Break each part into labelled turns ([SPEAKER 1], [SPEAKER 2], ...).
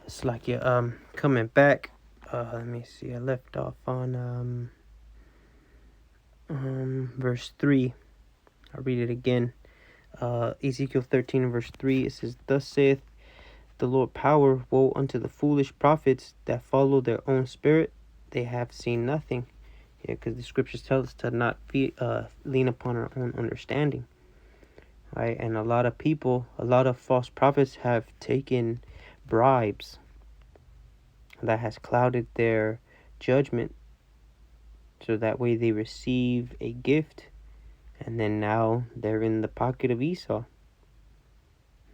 [SPEAKER 1] It's like you're coming back. Let me see. I left off on verse 3. I'll read it again. Ezekiel 13 and verse 3. It says, "Thus saith the Lord power, woe unto the foolish prophets that follow their own spirit. They have seen nothing." Yeah, because the scriptures tell us to not lean upon our own understanding, right? And a lot of people, a lot of false prophets have taken bribes that has clouded their judgment, so that way they receive a gift, and then now they're in the pocket of Esau.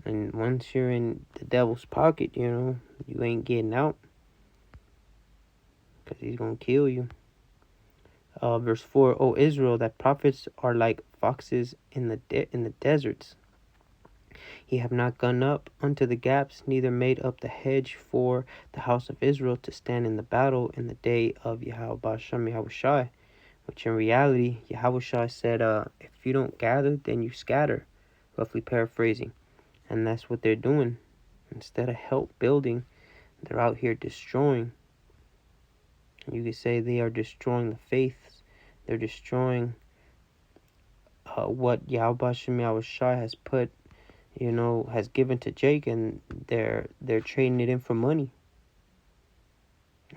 [SPEAKER 1] And once you're in the devil's pocket, you ain't getting out, because he's going to kill you. Verse 4, O Israel, that prophets are like foxes in the deserts. Ye have not gone up unto the gaps, neither made up the hedge for the house of Israel to stand in the battle in the day of Yahweh Bashem Yahushai. Which in reality, Yahushai said, if you don't gather, then you scatter. Roughly paraphrasing. And that's what they're doing. Instead of help building, they're out here destroying. You could say they are destroying the faiths. They're destroying what Yahweh Yahushai has put, has given to Jake, and they're trading it in for money.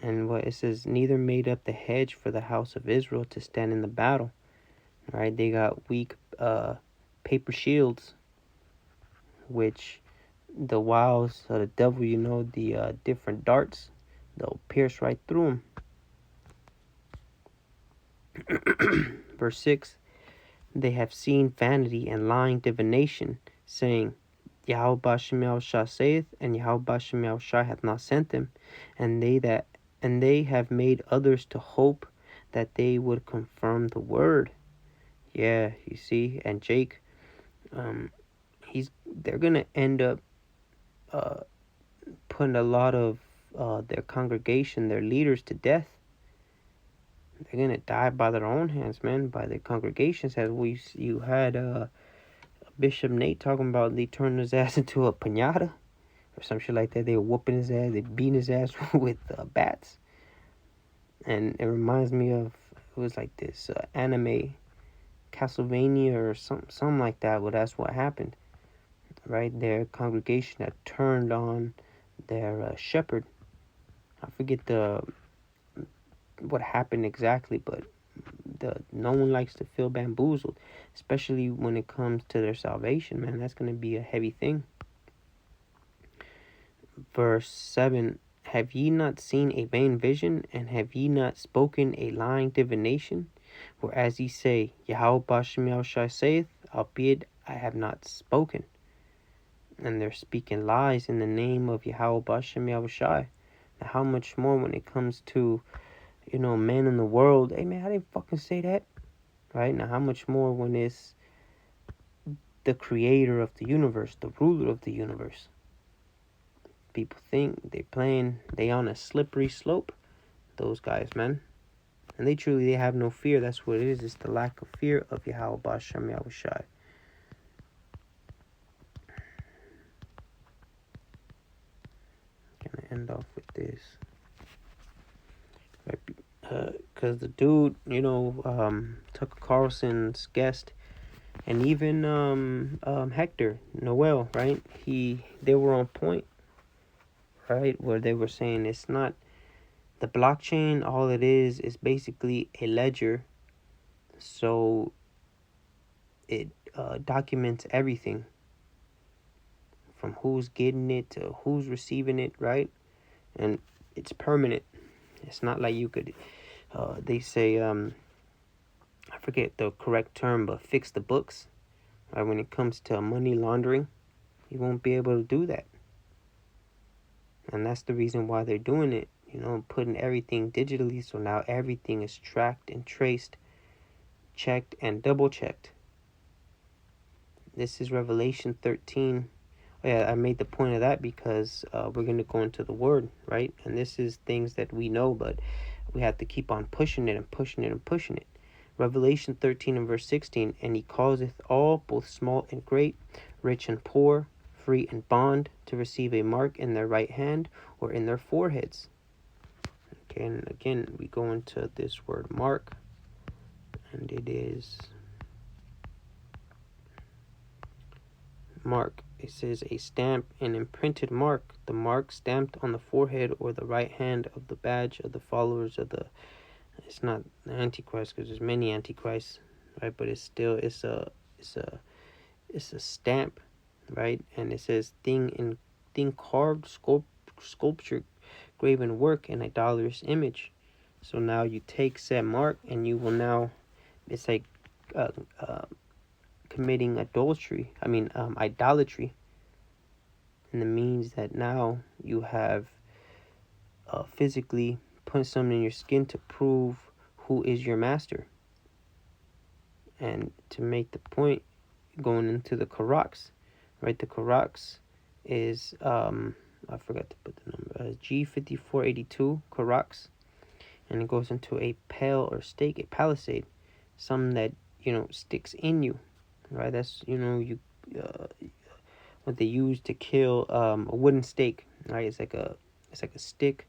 [SPEAKER 1] And what it says, neither made up the hedge for the house of Israel to stand in the battle. Right? They got weak paper shields, which the wiles of the devil, the different darts, they'll pierce right through them. Verse 6, they have seen vanity and lying divination, saying, Yahweh Bashem Yahushua saith, and Yahweh Bashem Yahushua hath not sent them, and they have made others to hope that they would confirm the word. Yeah, you see, and Jake, they're gonna end up putting a lot of their congregation, their leaders, to death. They're gonna die by their own hands, man, by their congregations. As you had Bishop Nate talking about, they turned his ass into a piñata or some shit like that. They were whooping his ass, they beating his ass with bats. And it reminds me of, it was like this anime, Castlevania or something like that. Well, that's what happened, right? Their congregation had turned on their shepherd. I forget what happened exactly, but no one likes to feel bamboozled, especially when it comes to their salvation, man. That's going to be a heavy thing. Verse 7, have ye not seen a vain vision, and have ye not spoken a lying divination? Whereas ye say, Yahweh Bashem Yahushai saith, albeit I have not spoken. And they're speaking lies in the name of Yahweh Bashem Yahushai. Now, how much more when it comes to, men in the world? Hey, man, I didn't fucking say that. Right? Now, how much more when it's the creator of the universe, the ruler of the universe? People think they on a slippery slope, those guys, man. And they have no fear. That's what it is. It's the lack of fear of Yahweh Bashem Yahushai. Gonna end off with this. Because the dude, Tucker Carlson's guest, and even Hector Noel, right? They were on point, right? Where they were saying it's not the blockchain. All it is basically a ledger. So it documents everything, from who's getting it to who's receiving it, right? And it's permanent. It's not like you could, they say, I forget the correct term, but fix the books. Right? When it comes to money laundering, you won't be able to do that. And that's the reason why they're doing it, putting everything digitally. So now everything is tracked and traced, checked and double checked. This is Revelation 13. Oh, yeah, I made the point of that because we're going to go into the Word, right? And this is things that we know, but we have to keep on pushing it and pushing it and pushing it. Revelation 13 and verse 16, and he causeth all, both small and great, rich and poor, free and bond, to receive a mark in their right hand or in their foreheads. Okay, and again, we go into this word mark, and it is mark. It says a stamp, an imprinted mark, the mark stamped on the forehead or the right hand of the badge of the followers of the. It's not the Antichrist because there's many Antichrists, right? But it's a stamp, right? And it says thing carved, sculpture, graven work, and idolatrous image. So now you take said mark, and you will now. It's like uh, uh, committing adultery. Idolatry. And it means that now you have physically put something in your skin to prove who is your master. And to make the point, going into the Karaks, right? The Karaks is I forgot to put the number. G5482 Karaks, and it goes into a pale or stake, a palisade, something that sticks in you, right? That's what they use to kill a wooden stake, right? It's like a stick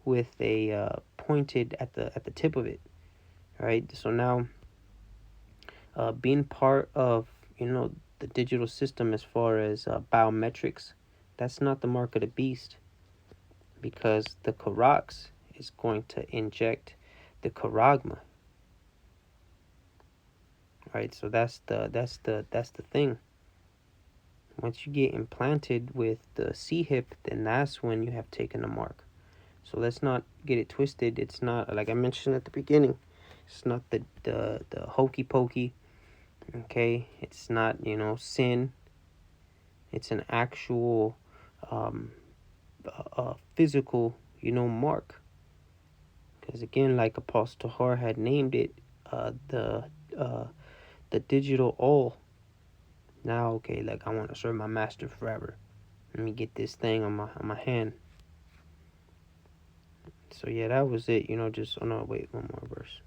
[SPEAKER 1] with a pointed at the tip of it, right? So now, being part of the digital system as far as biometrics, that's not the mark of the beast, because the Karaks is going to inject the Karagma, right? So that's the thing. Once you get implanted with the C-hip, then that's when you have taken the mark. So let's not get it twisted. It's not, like I mentioned at the beginning, it's not the hokey pokey. Okay, it's not sin. It's an actual physical mark. Because again, like Apostle Har had named it, the digital all. Now, okay, like I want to serve my master forever. Let me get this thing on my hand. So yeah, that was it. Wait, one more verse.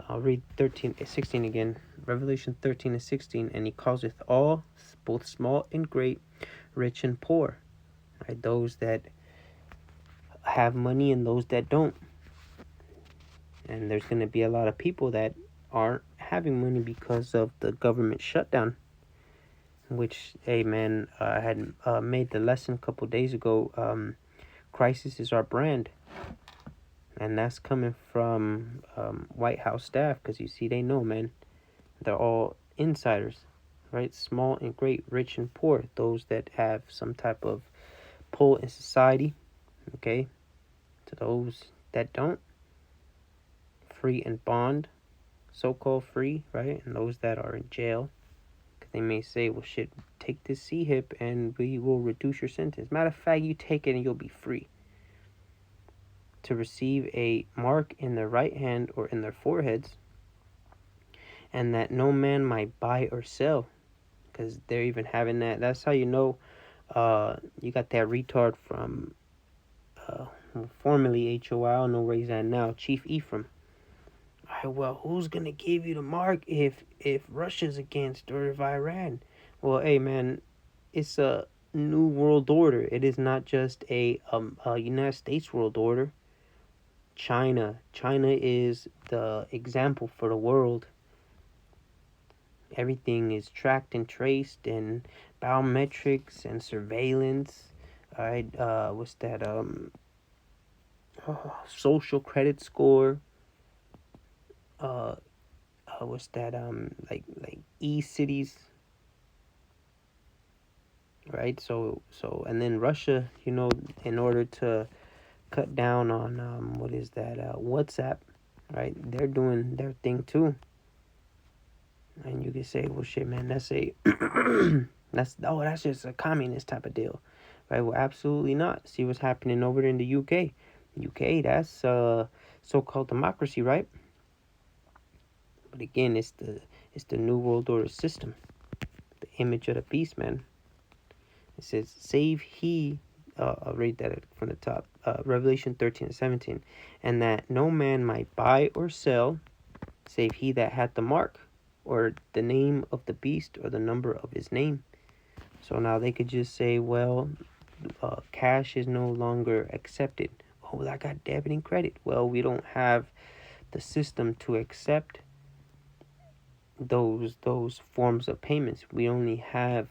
[SPEAKER 1] I'll read 16 again. Revelation 13 and 16. And he causeth all, both small and great, rich and poor. Right? Those that have money and those that don't. And there's going to be a lot of people that aren't having money because of the government shutdown. Which, hey man, I had made the lesson a couple days ago. Crisis is our brand. And that's coming from White House staff, because you see, they know, man. They're all insiders, right? Small and great, rich and poor. Those that have some type of pull in society, okay? To those that don't, free and bond, so-called free, right? And those that are in jail, because they may say, well, shit, take this C-hip and we will reduce your sentence. Matter of fact, you take it and you'll be free. To receive a mark in their right hand or in their foreheads, and that no man might buy or sell, because they're even having that. That's how you know you got that retard from formerly HOI. I don't know where he's at now, Chief Ephraim. All right, well, who's gonna give you the mark if Russia's against, or if Iran? Well, hey man, it's a new world order. It is not just a United States world order. China is the example for the world. Everything is tracked and traced, and biometrics and surveillance. All right, what's that? Social credit score. What's that? Like e-cities. Right. So and then Russia, in order to cut down on what is that? WhatsApp. Right. They're doing their thing too. And you can say, well, shit, man, that's that's just a communist type of deal, right? Well, absolutely not. See what's happening over there in the UK. UK, that's so-called democracy, right? But again, it's the New World Order system, the image of the beast, man. It says, save he, I'll read that from the top, Revelation 13 and 17, and that no man might buy or sell, save he that hath the mark, or the name of the beast, or the number of his name. So now they could just say, well, cash is no longer accepted. Oh, well, I got debit and credit. Well, we don't have the system to accept those forms of payments. We only have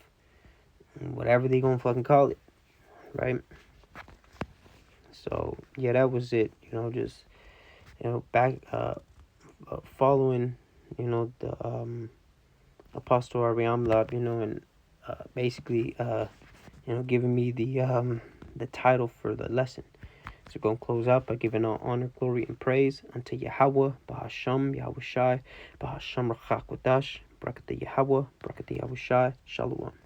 [SPEAKER 1] whatever they gonna fucking call it, right? So yeah, that was it. Just back following the Apostle Ariamlab, and basically giving me the title for the lesson. So we're going to close out by giving all honor, glory, and praise unto Yahweh, Bahasham, Yahweh Shai, Bahasham Rachakwadash, Brakata Yahweh, Brakata Yahweh Shai, Shalom.